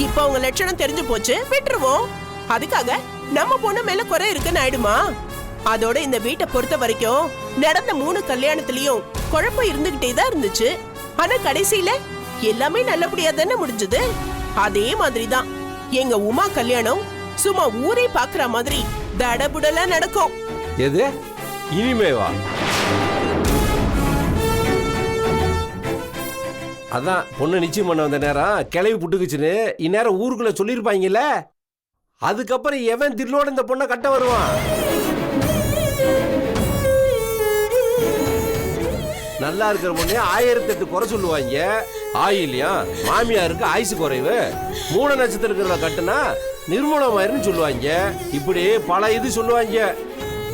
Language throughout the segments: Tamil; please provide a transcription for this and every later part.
இப்ப உங்க லட்சணம் தெரிஞ்சு போச்சு, விட்டுருவோம். அதுக்காக நம்ம பொண்ணு மேல குறை இருக்குன்னு ஆயிடுமா? அதோட இந்த வீட்டை பொறுத்த வரைக்கும் நடந்த 3 கல்யாணத்திலயும் குழப்பம் இருந்துகிட்டே தான் இருந்துச்சு. ஆனா கடைசியில எல்லாமே நல்லபடியா தானே முடிஞ்சது. அதே மாதிரிதான் எங்க உமா கல்யாணம் சும்மா ஊரே பாக்குற மாதிரி தடபுடலா நடக்கும். எது இனிமேவா? அதான் பொண்ணு நிச்சயம் பண்ண வந்த நேரம் கிளவி புட்டுக்குச்சுன்னு இந்நேரம் ஊருக்குள்ள சொல்லியிருப்பாங்கல்ல. அதுக்கப்புறம் எவன் தில்லோட இந்த பொண்ணை கட்ட வருவான்? நல்லா இருக்கிற பொண்ணு 1008 குறை சொல்லுவாங்க. ஆயில்லையா மாமியாருக்கு ஆயுசு குறைவு, 3 நட்சத்திரம் இருக்கிறத கட்டுனா நிர்மூலமாயிருன்னு சொல்லுவாங்க. இப்படி பல இது சொல்லுவாங்க.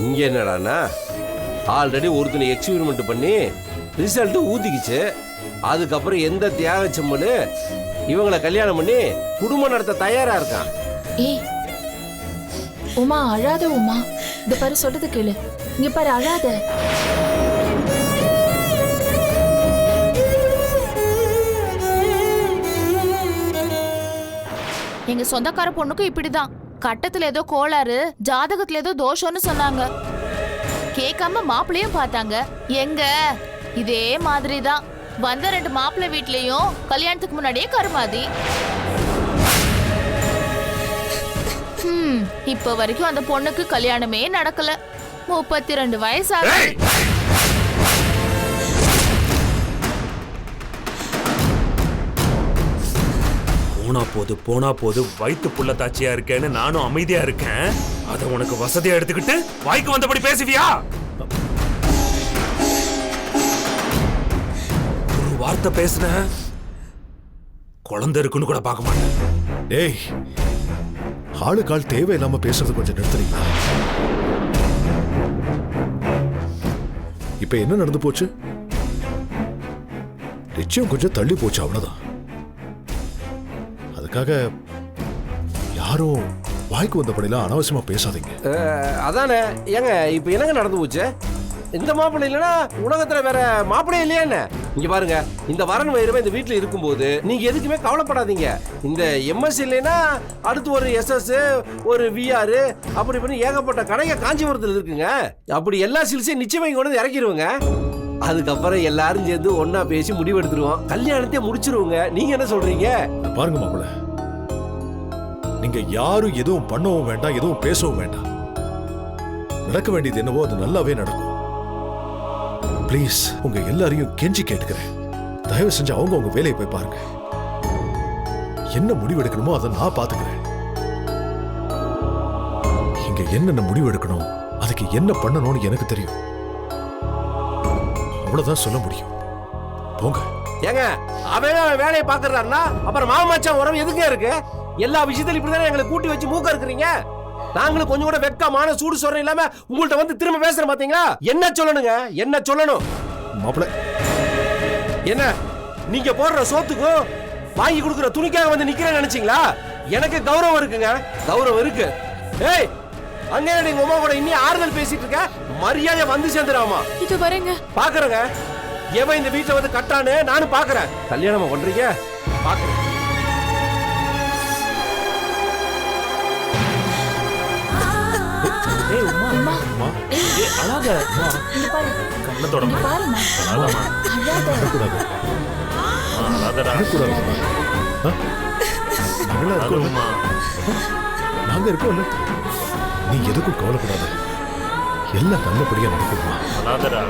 இங்க என்னடானா ஆல்ரெடி ஒருத்தனை எக்ஸ்பெரிமெண்ட் பண்ணி ரிசல்ட் ஊத்திக்கிச்சு. அதுக்கப்புறம் எந்த தியாக செம்மனு இவங்களை கல்யாணம் பண்ணி குடும்பம் நடத்த தயாரா இருக்கான். ஏய் உமா, அழாத உமா. இந்த பாரு சொல்றது கேளு. இங்க பாரு, அழாத. எங்க சொந்தக்கார பொண்ணுக்கும் இப்படிதான். கட்டத்துல ஏதோ கோளாறு, ஜாதகத்துல ஏதோ தோஷம்னு சொன்னாங்க. கேட்காம மாப்பிள்ளையும் பார்த்தாங்க. எங்க இதே மாதிரிதான் வந்த 2 மாப்பிள்ளை வீட்லயும் கல்யாணத்துக்கு முன்னாடியே கருமாதி. இப்ப வரைக்கும் அந்த பொண்ணுக்கு கல்யாணமே நடக்கல. 32 வயசு ஆகுது. போனா போது வயிற்று புள்ள தாச்சியா இருக்கேன்னு நானும் அமைதியா இருக்கேன். அத உனக்கு வசதியா எடுத்துக்கிட்டு வாய்க்கு வந்தபடி பேசுவியா? ஒரு வார்த்தை பேசுன குழந்தை இருக்குன்னு கூட பார்க்க மாட்டேன். டேய், ஆளுக்கால் தேவையில்லாம பேசுறது கொஞ்சம் நிறுத்துறீங்களா? இப்ப என்ன நடந்து போச்சு? நிச்சயம் கொஞ்சம் தள்ளி போச்சு, அவ்வளவுதான். அதுக்காக யாரும் வாய்க்கு வந்தபடிலாம் அனாவசியமா பேசாதீங்க. அதானே. ஏங்க இப்ப என்னங்க நடந்து போச்சு? இந்த மாப்பிள்ளை இல்லைன்னா உலகத்துல வேற மாப்பிள்ளை இல்லையா என்ன? இங்க பாருங்க, இந்த வரன் வயிறுமே இந்த வீட்டுல இருக்கும்போது நீங்க எதுக்குமே கவலைப்படாதீங்க. இந்த எம்எஸ் இல்லைன்னா அடுத்து ஒரு எஸ்எஸ், ஒரு விஆர், அப்படி பண்ணி ஏகப்பட்ட கடைங்க காஞ்சிபுரத்தில் இருக்குங்க. அப்படி எல்லா சில்ஸையும் நிச்சயமா இங்க கொண்டு இறக்கிடுவோங்க. அதுக்கப்புறம் எல்லாரும் சேர்ந்து ஒன்னா பேசி முடிவெடுத்துருவோம், கல்யாணத்தையே முடிச்சிருவோங்க. நீங்க என்ன சொல்றீங்க? பாருங்க மாப்பிள்ள, நீங்க யாரும் எதுவும் பண்ணவும் வேண்டாம், எதுவும் பேசவும் வேண்டாம். நடக்க வேண்டியது என்னவோ அது நல்லாவே நடக்கும். ப்ளீஸ், உங்க எல்லாரையும் கெஞ்சி கேட்டுக்கிறேன், தயவு செஞ்சு அவங்க உங்க வேலையை போய் பாருங்க. என்ன முடிவு எடுக்கணுமோ அதை நான் பாத்துக்கிறேன். இங்க என்னென்ன முடிவு எடுக்கணும், அதுக்கு என்ன பண்ணணும்னு எனக்கு தெரியும். அவ்வளவுதான் சொல்ல முடியும். போங்க. ஏங்க அவன் வேலையை பாக்குறாருன்னா அப்புறம் மாமாச்சான் உறவு எதுங்க இருக்கு? எல்லா விஷயத்திலும் இப்படிதானே எங்களை கூட்டி வச்சு மூக்க இருக்கிறீங்க. நாங்களும் கொஞ்சம் கூட வெக்கமான சூடு சொல்ற இல்லாம உங்கள்ட்ட வந்து திரும்ப பேசுறேன் பாத்தீங்களா? என்ன சொல்லணுங்க? என்ன சொல்லணும்? மாப்பிள்ள, என்ன நீங்க போடுற சோத்துக்கும் வாங்கி கொடுக்குற துணிக்காக வந்து நிக்கிறேன்னு நினைச்சீங்களா? எனக்கு கௌரவம் இருக்குங்க, கௌரவம் இருக்கு. ஏய், அங்க நீங்க உமா கூட இன்னும் ஆறுதல் பேசிட்டு இருக்க, மரியாதை வந்து சேர்ந்துடாமா? இது வரேங்க. பாக்குறேங்க, எவன் இந்த வீட்டுல வந்து கட்டான்னு நானும் பாக்குறேன். கல்யாணமா பண்றீங்க பாக்குறேன். ஏய் உமா, உமா, உமா, ஏய் அழாத. உமா, இங்க பாரு. கண்ணை தொடமா. இங்க பாருமா. அழாதமா. அழாத. அழாதடா. உமா, நாங்க இருக்கோம்ல, நீ எதுக்கும் கவலைப்படாத, எல்லாம் நல்லபடியா நடக்குமா? அழாதடா.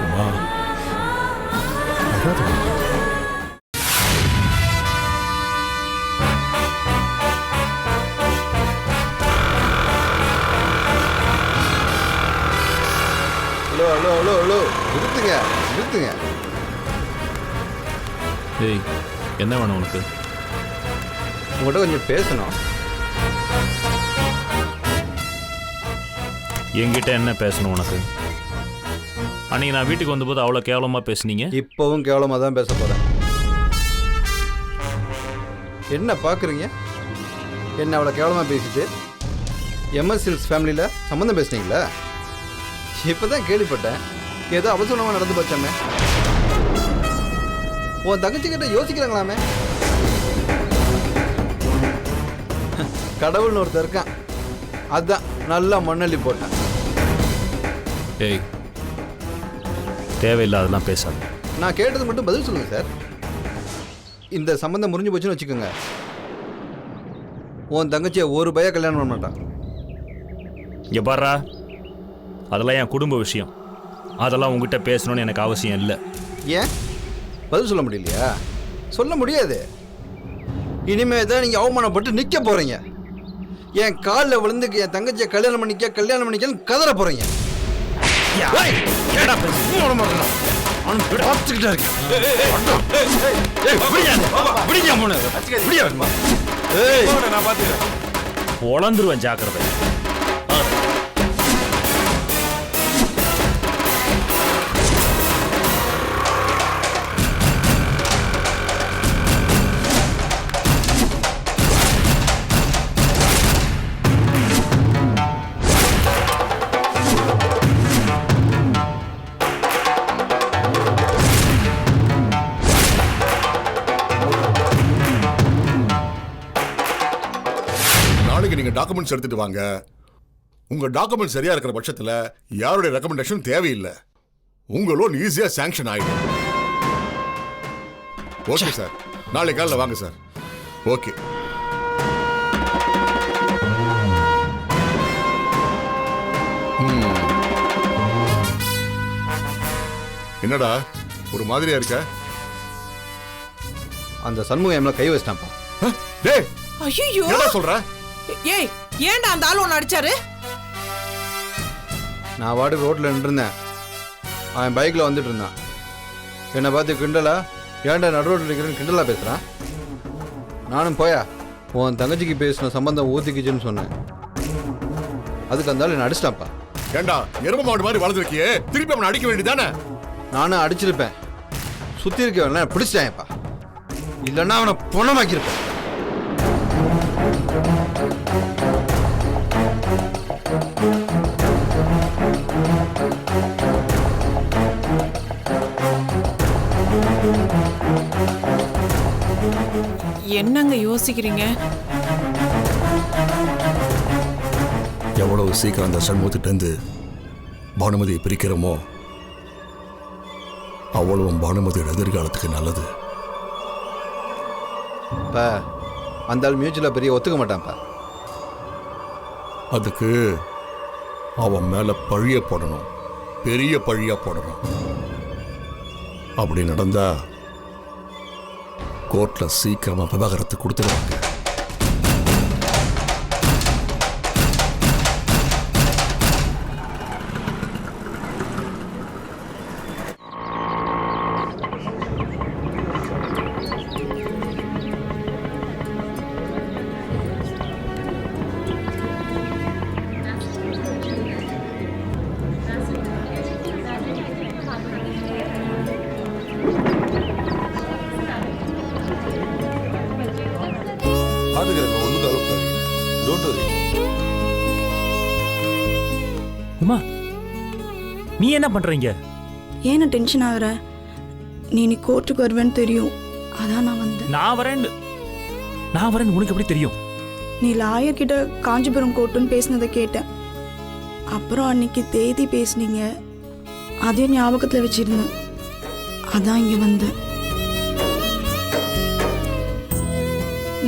உமா, அழாதமா. ஹலோ ஹலோ ஹலோ, நிறுத்துங்க நிறுத்துங்க. ஏய், என்ன வேணும் உனக்கு? உங்கள்கிட்ட கொஞ்சம் பேசணும். என்கிட்ட என்ன பேசணும் உனக்கு? அன்னைக்கு நான் வீட்டுக்கு வந்தபோது அவ்வளோ கேவலமாக பேசுனீங்க. இப்போவும் கேவலமாக தான் பேச போகிறேன். என்ன பார்க்குறீங்க? என்ன அவ்வளோ கேவலமாக பேசிட்டு எம்எஸ் சில்ஸ் ஃபேமிலியில் சம்மந்தம் பேசுனீங்களா? இப்போ தான் கேள்விப்பட்டேன், ஏதோ அவசரமாக நடந்து போச்சாமே. உன் தங்கச்சிக்கிட்ட யோசிக்கிறாங்களாமே. கடவுள்னு ஒருத்தர் இருக்கான், அதான் நல்லா மண்ணள்ளி போட்டேன். ஏய் தேவையில்லாதெல்லாம் பேசாத. நான் கேட்டது மட்டும் பதில் சொல்லுங்க சார். இந்த சம்பந்தம் முறிஞ்சு போச்சுன்னு வச்சுக்கோங்க, உன் தங்கச்சியை ஒரு பைய கல்யாணம் பண்ண மாட்டான். இங்கே பாரா, அதெல்லாம் என் குடும்ப விஷயம். அதெல்லாம் உங்ககிட்ட பேசணும்னு எனக்கு அவசியம் இல்லை. ஏன் பதில் சொல்ல முடியலையா? சொல்ல முடியாது. இனிமே தான் நீங்கள் அவமானப்பட்டு நிற்க போகிறீங்க. என் காலில் விழுந்து என் தங்கச்சியை கல்யாணம் பண்ணிக்கன்னு கதற போகிறீங்க. பொழந்துருவேன், ஜாக்கிரதை. நீங்க டாக்குமெண்ட்ஸ் எடுத்துட்டு வாங்க. உங்க டாக்குமெண்ட் சரியா இருக்கிற பட்சத்துல யாருடைய ரெக்கமெண்டேஷன் தேவையில்லை. உங்க லோன் ஈஸியா சாங்ஷன் ஆயிடும். ஓகே சார், நாளை காலையில் வாங்க சார். ஓகே. என்னடா ஒரு மாதிரியா இருக்க? அந்த சண்முகம் எம்ல கை வச்சிட்டான்ப்பா. டேய் ஐயோ, என்ன சொல்ற? ஏய் ஏன்டா அந்த ஆளு ஒன்னு அடிச்சாரு? நான் வாட்டுக்கு ரோட்டில் நின்றுருந்தேன். அவன் பைக்கில் வந்துட்டு இருந்தான். என்னை பார்த்து கிண்டலா, ஏன்டா நடு ரோட்டில் இருக்கிறேன்னு கிண்டலா பேசுகிறான். நானும் போயா உன் தங்கச்சிக்கு பேசின சம்பந்தம் ஊத்திக்கிச்சுன்னு சொன்னேன். அதுக்கு அந்த ஆள் என்னை அடிச்சிட்டான்ப்பா. ஏண்டா எரும மாடு மாதிரி வளர்ந்துருக்கியே, திருப்பி அவனை அடிக்க வேண்டியதானே? நானும் அடிச்சிருப்பேன். சுற்றி இருக்கவன் பிடிச்சிட்டான்ப்பா. இல்லைன்னா அவனை பொணமாக்கியிருப்பேன். என்னங்க யோசிக்கிறீங்க? எவ்வளவு சீக்கிரம் அந்த சண்முகத்திட்ட இருந்து பானுமதியை பிரிக்கிறோமோ அவ்வளவும் பானுமதியோட எதிர்காலத்துக்கு நல்லது. அந்த ஆள் மியூச்சுவலா பெரிய ஒத்துக்க மாட்டான்ப்பா. அதுக்கு அவன் மேல பழிய போடணும், பெரிய பழியா போடணும். அப்படி நடந்தா கோர்ட்ல சீக்கிரமா விவாகரத்து கொடுத்துருவாங்க. உமா, நீ என்ன பண்றீங்க? ஏன் டென்ஷன் ஆகுற? நீ கோர்ட்டுக்கு வருவேன்னு தெரியும், அதான் நான் வந்தேன். நான் வரேன்னு உனக்கு எப்படி தெரியும்? நீ லாயர் கிட்ட காஞ்சிபுரம் கோர்ட்டுன்னு பேசினதை கேட்டேன். அப்புறம் அன்னைக்கு தேதி பேசுனீங்க, அதையும் ஞாபகத்தில் வச்சிருந்தேன். அதான் இங்கே வந்தேன்.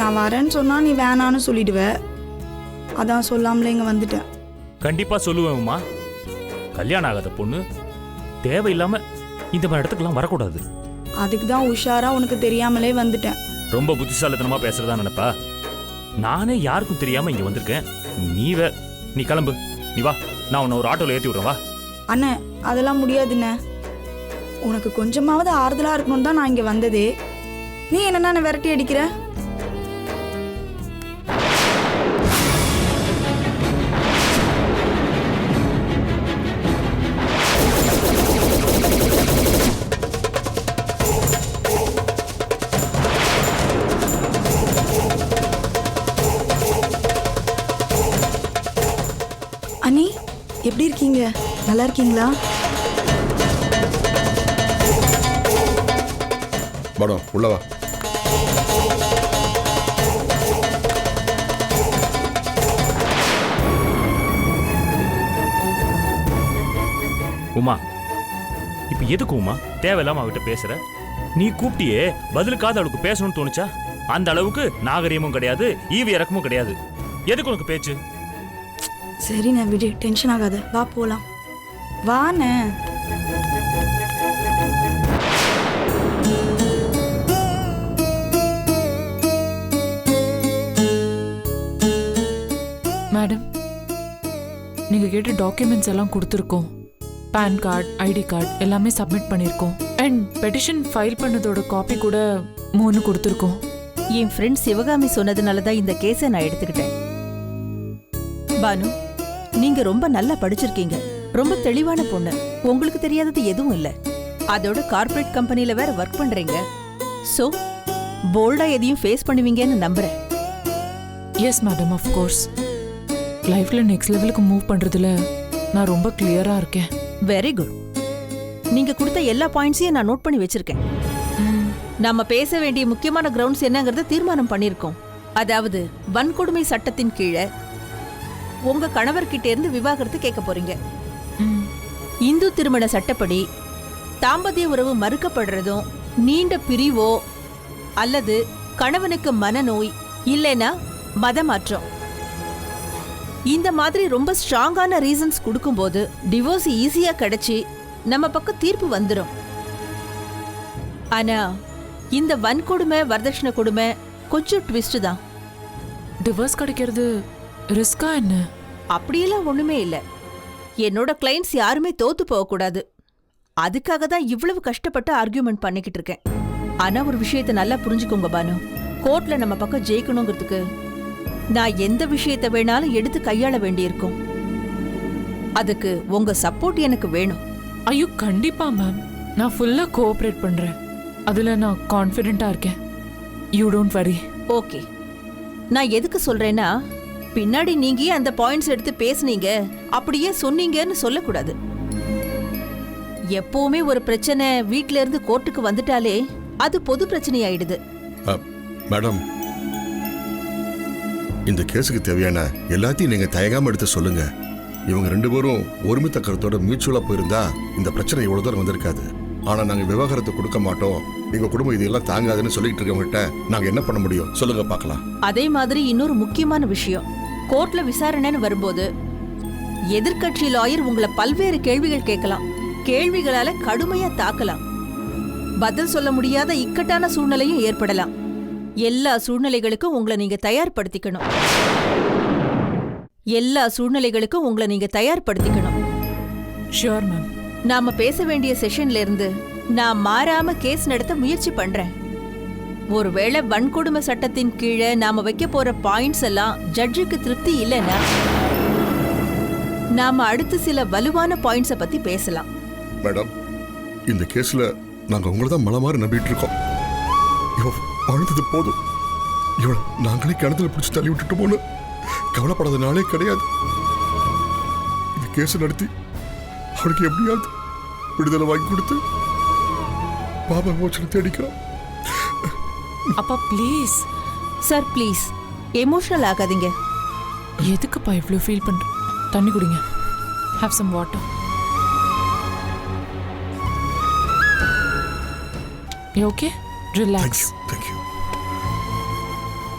நான் வரேன்னு சொன்னா நீ வேணான்னு சொல்லிடுவ, அதான் சொல்லாமலே இங்கே வந்துட்டேன். கண்டிப்பா சொல்லுவேன் உமா. கல்யாணம் ஆகாத பொண்ணு தேவையில்லாம இந்த மாதிரி இடத்துக்குலாம் வரக்கூடாது. அதுக்கு தான் உஷாரா உனக்கு தெரியாமலே வந்துட்டேன். ரொம்ப புத்திசாலித்தனமா பேசுறதா நினைப்பா? நானே யாருக்கும் தெரியாம இங்க வந்திருக்கேன். நீ கிளம்பு, நீ வா, நான் உன்னை ஒரு ஆட்டோல ஏத்தி விடுறேன், வா. அண்ணே அதெல்லாம் முடியாதுண்ணே. உனக்கு கொஞ்சமாவது ஆறுதலா இருக்கணும் தான் நான் இங்க வந்ததே. நீ என்னன்னா விரட்டி அடிக்கிற? அண்ணி எப்படி இருக்கீங்க? நல்லா இருக்கீங்களா? படம் உள்ளவா. உமா, இப்ப எதுக்கு உமா தேவையில்லாம அவகிட்ட பேசுற? நீ கூப்பிட்டியே, பதிலுக்காவது அவளுக்கு பேசணும்னு தோணுச்சா? அந்த அளவுக்கு நாகரீகமும் கிடையாது, ஈவி இறக்கமும் கிடையாது. எதுக்கு உனக்கு பேச்சு? சரி நான் விடு, டென்ஷன் ஆகாத, வா போலாம். வாண்ணே. மேடம், நீங்க கேட்ட டாக்குமெண்ட்ஸ் எல்லாம் கொடுத்துருக்கோம். பேன் கார்டு, ஐடி கார்டு எல்லாமே சப்மிட் பண்ணியிருக்கோம். அண்ட் பெட்டிஷன் ஃபைல் பண்ணதோட காப்பி கூட 3 கொடுத்துருக்கோம். என் ஃப்ரெண்ட் சிவகாமி சொன்னதுனால தான் இந்த கேஸை நான் எடுத்துக்கிட்டேன். பானு, நீங்க ரொம்ப நல்லா படிச்சிருக்கீங்க, ரொம்ப தெளிவான பொண்ணு. உங்களுக்கு தெரியாதது எதுவும் இல்லை. அதோட கார்ப்பரேட் கம்பெனில வேற ஒர்க் பண்றீங்க. ஸோ போல்டா எதையும் ஃபேஸ் பண்ணுவீங்கன்னு நம்புறேன். Yes madam, of course. லைஃப்ல நெக்ஸ்ட் லெவலுக்கு மூவ் பண்றதுல நான் ரொம்ப கிளியரா இருக்கேன். Very good. நீங்க கொடுத்த எல்லா பாயிண்ட்ஸையும் நான் நோட் பண்ணி வச்சிருக்கேன். நாம பேச வேண்டிய முக்கியமான கிரவுண்ட்ஸ் என்னங்கறத தீர்மானம் பண்ணிருக்கோம். அதாவது வன்கொடுமை சட்டத்தின் கீழே உங்க கணவர்கிட்ட இருந்து விவாகரத்து கேட்க போறீங்க. இந்து திருமண சட்டப்படி தாம்பத்திய உறவு மறுக்கப்படுறதும், நீண்ட பிரிவோ அல்லது கணவனுக்கு மனநோய் இல்லைன்னா மதமாற்றம், இந்த மாதிரி ரொம்ப ஸ்ட்ராங்கான ரீசன்ஸ் கொடுக்கும்போது டிவோர்ஸ் ஈஸியா கிடைச்சி நம்ம பக்கம் தீர்ப்பு வந்துடும். ஆனா இந்த வன்கொடுமை, வரதட்சணை கொடுமை கொஞ்சம் ட்விஸ்ட் தான். டிவோர்ஸ் கிடைக்கிறது ரிஸ்கா என்ன? அப்படியெல்லாம் ஒண்ணுமே இல்லை. என்னோட கிளைண்ட்ஸ் யாருமே தோத்து போகக்கூடாது. அதுக்காக தான் இவ்வளவு கஷ்டப்பட்டு ஆர்கியூமெண்ட் பண்ணிக்கிட்டு இருக்கேன். ஆனா ஒரு விஷயத்தை நல்லா புரிஞ்சுக்கோங்க பானு, கோர்ட்ல நம்ம பக்கம் ஜெயிக்கணுங்கிறதுக்கு நான் எந்த விஷயத்தை வேணாலும் எடுத்து கையாள வேண்டியிருக்கும். அதுக்கு உங்க சப்போர்ட் எனக்கு வேணும். ஐயோ கண்டிப்பா மேம், நான் ஃபுல்லா கோஆபரேட் பண்றேன். அதுல நான் கான்ஃபிடென்ட்டா இருக்கேன். You don't worry. ஓகே. நான் எதுக்கு சொல்றேன்னா, பின்னாடி நீங்க அந்த பாயிண்ட்ஸ் எடுத்து பேசுனீங்க, அப்படியே சொன்னீங்கன்னு சொல்லக்கூடாது. எப்பவுமே ஒரு பிரச்சனை வீட்ல இருந்து கோர்ட்டுக்கு வந்துட்டாலே அது பொது பிரச்சனை ஆயிடுது. மேடம், இந்த கேஸுக்கு தேவையான எல்லாத்தையும் நீங்க தயங்காம எடுத்து சொல்லுங்க. இவங்க 2 பேரும் ஒருமித்த கருத்தோட மியூச்சுவலா போயிருந்தா இந்த பிரச்சனை இவ்வளவு தூரம் வந்திருக்காது. ஆனா நாங்க விவாகரத்து கொடுக்க மாட்டோம், எங்க குடும்பம் இதெல்லாம் தாங்காதுன்னு சொல்லிட்டு இருக்கவங்ககிட்ட நாங்க என்ன பண்ண முடியும் சொல்லுங்க பார்க்கலாம். அதே மாதிரி இன்னொரு முக்கியமான விஷயம், கோர்ட்ல விசாரணைன்னு வரும்போது எதிர்க்கட்சி லாயர் உங்களை பல்வேறு கேள்விகள் கேட்கலாம். கேள்விகளால கடுமையா தாக்கலாம். பதில் சொல்ல முடியாத இக்கட்டான சூழ்நிலையும் ஏற்படலாம். எல்லா சூழ்நிலைகளுக்கும் உங்களை நீங்க தயார்படுத்திக்கணும். Sure ma'am. நாம பேச வேண்டிய செஷன்ல இருந்து நான் மாறாம கேஸ் நடத்த முயற்சி பண்றேன். ஒருவேளை வன்கொடுமை சட்டத்தின் கீழே நாம வைக்க போற பாயிண்ட்ஸ் எல்லாம் ஜட்ஜுக்கு திருப்தி இல்லைன்னா நாம அடுத்து சில வலுவான பாயிண்ட்ஸை பத்தி பேசலாம். மேடம், இந்த கேஸ்ல நாங்க உங்களை தான் மலை மாதிரி நம்பிட்டு இருக்கோம். வாழ்ந்தது போதும், இவளை நாங்களே கிணத்துல பிடிச்சி தள்ளி விட்டுட்டோமோன்னு கவலைப்படாத நாளே கிடையாது. இந்த கேஸ் நடத்தி அவளுக்கு எப்படியாவது விடுதலை வாங்கி கொடுத்து பாபா மோச்சனை தேடிக்கிறோம். அப்பா ப்ளீஸ். சார் ப்ளீஸ் எமோஷனல் ஆகாதீங்க. எதுக்குப்பா இவ்வளோ ஃபீல் பண்ற? தண்ணி குடிங்க. Have some water. Okay, relax. Thank you.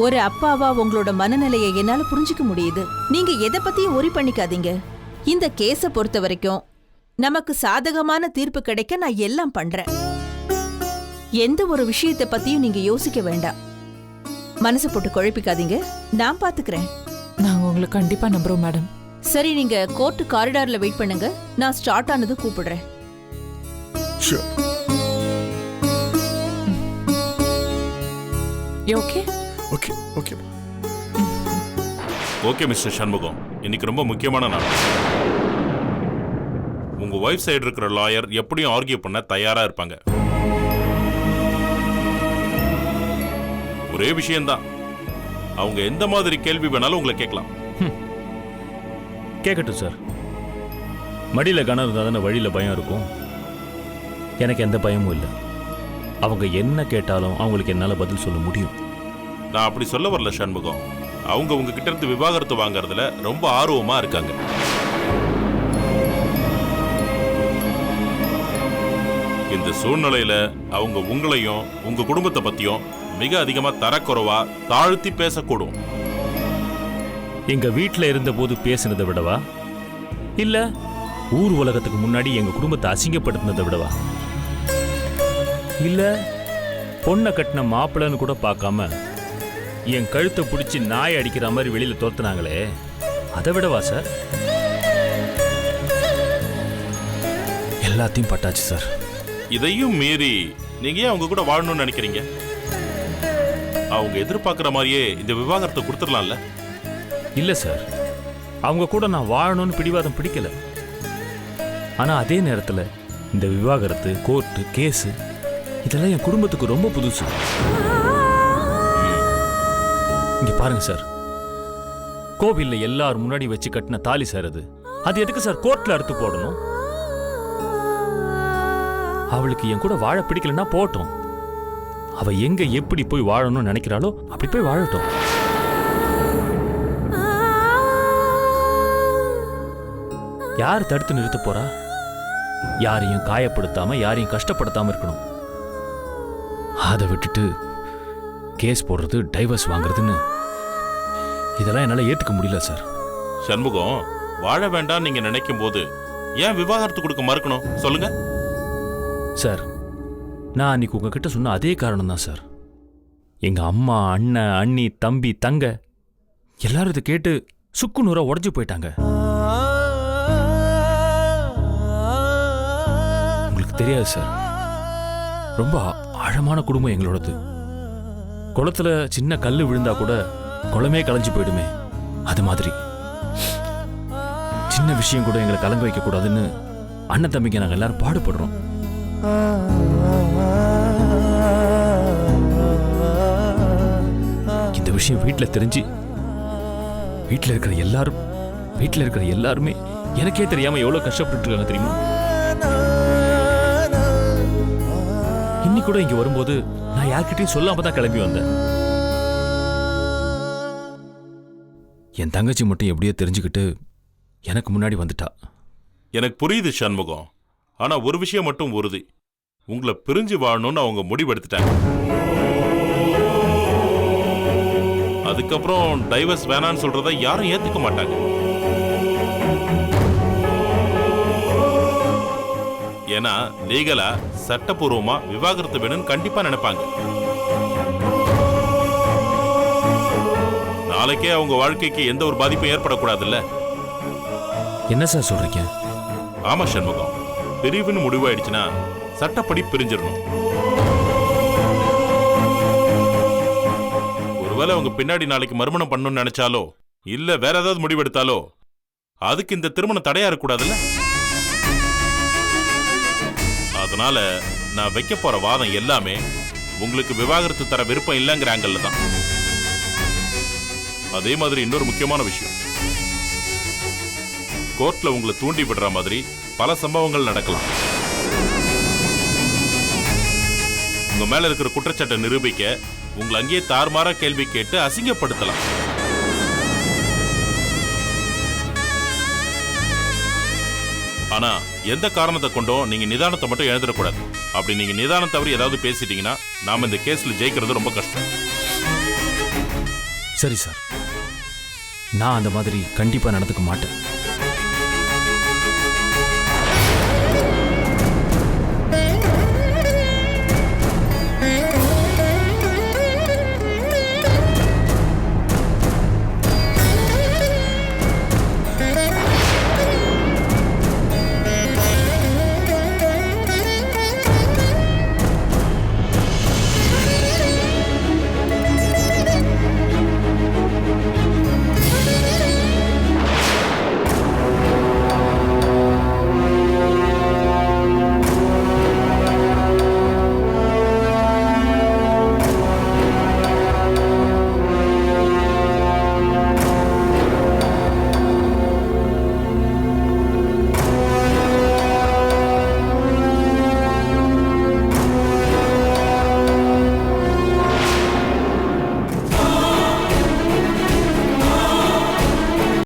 ஒரு அப்பாவா உங்களோட மனநிலையை என்னால புரிஞ்சுக்க முடியுது. நீங்க எதை பத்தியும் ஒரி பண்ணிக்காதீங்க. இந்த கேஸை பொறுத்த வரைக்கும் நமக்கு சாதகமான தீர்ப்பு கிடைக்க நான் எல்லாம் பண்றேன். எந்த ஒரு விஷயத்தை பத்தியும் நீங்க யோசிக்க வேண்டாம். மனசு போட்டு குழப்பிக்காதீங்க, நான் பாத்துக்கிறேன். நாங்க உங்களை கண்டிப்பா நம்புறோம் மேடம். சரி, நீங்க கோர்ட் காரிடார்ல வெயிட் பண்ணுங்க. நான் ஸ்டார்ட் ஆனது கூப்பிடுறேன். Sure. Okay Okay, okay. Okay mister Shanmugam, இன்னைக்கு ரொம்ப முக்கியமான நாள். உங்க ஒய்ஃப் சைடு இருக்கிற லாயர் எப்படியும் ஆர்கியூ பண்ண தயாரா இருப்பாங்க. ஒரே விஷயம்தான், அவங்க எந்த மாதிரி கேள்வி வேணாலும் உங்களை கேட்கலாம். கேட்கட்டும் சார். மடியில் கனம் இருந்தால் தானே வழியில் பயம் இருக்கும். எனக்கு எந்த பயமும் இல்லை. அவங்க என்ன கேட்டாலும் அவங்களுக்கு என்னால் பதில் சொல்ல முடியும். நான் அப்படி சொல்ல வரல சண்முகம். அவங்க உங்ககிட்ட இருந்து விவாகரத்து வாங்கறதுல ரொம்ப ஆர்வமா இருக்காங்க. இந்த சூழ்நிலையில அவங்க உங்களையும் உங்க குடும்பத்தை பத்தியும் மிக அதிகமா தரக்குறைவா தாழ்த்தி பேசக்கூடும். எங்க வீட்ல இருந்தபோது பேசினதை விடவா இல்ல ஊர் உலகத்துக்கு முன்னாடி எங்க குடும்பத்தை அசிங்கப்படுத்தினதை விடவா இல்ல பொண்ணை கட்டின மாப்பிள்ளைன்னு கூட பார்க்காம என் கழுத்தை பிடிச்சி நாய் அடிக்கிற மாதிரி வெளியில தோத்துனாங்களே அதை விடவா சார்? எல்லாத்தையும் பட்டாச்சு சார். இதையும் மீறி நீங்க ஏன் அவங்க கூட வாழணும்னு நினைக்கிறீங்க? அவங்க எதிர்பார்க்கிற மாதிரியே இந்த விவாகரத்தை கொடுத்துடலாம்ல? இல்ல சார், அவங்க கூட நான் வாழணும்னு பிடிவாதம் பிடிக்கல. ஆனா அதே நேரத்துல இந்த விவாகரத்து, கோர்ட்டு, கேஸு இதெல்லாம் என் குடும்பத்துக்கு ரொம்ப புதுசு. இங்க பாருங்க சார், கோவில்ல எல்லாரும் முன்னாடி வச்சு கட்டின தாலி சார் அது எதுக்கு சார் கோர்ட்ல அறுத்து போடணும்? அவளுக்கு என் கூட வாழ பிடிக்கலன்னா போட்டோம். அவ எங்க எப்படி போய் வாழணும்னு நினைக்கிறாளோ அப்படி போய் வாழட்டும். யார் தடுத்து நிறுத்த போறா? யாரையும் காயப்படுத்தாம யாரையும் கஷ்டப்படுத்தாம இருக்கணும். அதை விட்டுட்டு கேஸ் போடுறது, டைவர்ஸ் வாங்குறதுன்னு இதெல்லாம் என்னால ஏத்துக்க முடியல சார். சண்முகம், வாழ வேண்டாம் நீங்க நினைக்கும் போது ஏன் விவாகரத்து கொடுக்க மறுக்கணும் சொல்லுங்க? சார், நான் அன்னைக்கு உங்ககிட்ட சொன்ன அதே காரணம் தான் சார். எங்க அம்மா, அண்ணன், அண்ணி, தம்பி, தங்க எல்லாரும் இதை கேட்டு சுக்கு நூறா உடஞ்சு போயிட்டாங்க. உங்களுக்கு தெரியாது சார், ரொம்ப ஆழமான குடும்பம் எங்களோடது. குளத்துல சின்ன கல்லு விழுந்தா கூட குளமே கலைஞ்சு போயிடுமே, அது மாதிரி சின்ன விஷயம் கூட எங்களை கலங்க வைக்க கூடாதுன்னு அண்ணன் தம்பிக்கு நாங்கள் எல்லாரும் பாடுபடுறோம். இந்த விஷயம் வீட்டில் தெரிஞ்சு வீட்டில் இருக்கிற எல்லாருமே எனக்கே தெரியாம எவ்வளவு கஷ்டப்பட்டு இருக்காங்க தெரியுமா? இன்னி கூட இங்க வரும்போது நான் யார்கிட்டையும் சொல்லாம தான் கிளம்பி வந்தேன். என் தங்கச்சி மட்டும் எப்படியோ தெரிஞ்சுக்கிட்டு எனக்கு முன்னாடி வந்துட்டா. எனக்கு புரியுது சண்முகம், ஆனா ஒரு விஷயம் மட்டும் உறுதி, உங்களை பிரிஞ்சு வாழணும்னு அவங்க முடிவெடுத்துட்டாங்க. அதுக்கப்புறம் டைவர்ஸ் வேணான்னு சொல்றத யாரும் ஏத்துக்க மாட்டாங்க. ஏன்னா லீகலா சட்டப்பூர்வமா விவாகரத்து வேணும்னு கண்டிப்பா நினைப்பாங்க. நாளைக்கே அவங்க வாழ்க்கைக்கு எந்த ஒரு பாதிப்பும் ஏற்படக்கூடாதுல்ல. என்ன சார் சொல்றீங்க? ஆமா சண்முகம், பிரிவுன்னு முடிவாயிடுச்சுன்னா சட்டப்படி பிரிஞ்சிடணும். ஒருவேளை அவங்க பின்னாடி நாளைக்கு மறுமணம் பண்ணணும்னு நினைச்சாலோ இல்ல வேற ஏதாவது முடிவெடுத்தாலோ அதுக்கு இந்த திருமணம் தடையா இருக்கக்கூடாதுல்ல. அதனால நான் வைக்க போற வாதம் எல்லாமே உங்களுக்கு விவாகரத்து தர விருப்பம் இல்லைங்கிற ஆங்கல்ல தான். அதே மாதிரி இன்னொரு முக்கியமான விஷயம், கோர்ட்ல உங்களை தூண்டி விடுற மாதிரி பல சம்பவங்கள் நடக்கலாம். உங்க மேல இருக்கிற குற்றச்சாட்டை நிரூபிக்க உங்களை அங்கேயே தாறுமாறா கேள்வி கேட்டு அசிங்கப்படுத்தலாம். ஆனா எந்த காரணத்தை கொண்டும் நீங்க நிதானத்தை மட்டும் எழுதிடக்கூடாது. அப்படி நீங்க நிதானம் தவறி ஏதாவது பேசிட்டீங்கன்னா நாம இந்த கேஸ்ல ஜெயிக்கிறது ரொம்ப கஷ்டம். சரி சார், நான் அந்த மாதிரி கண்டிப்பா நடந்துக்க மாட்டேன்.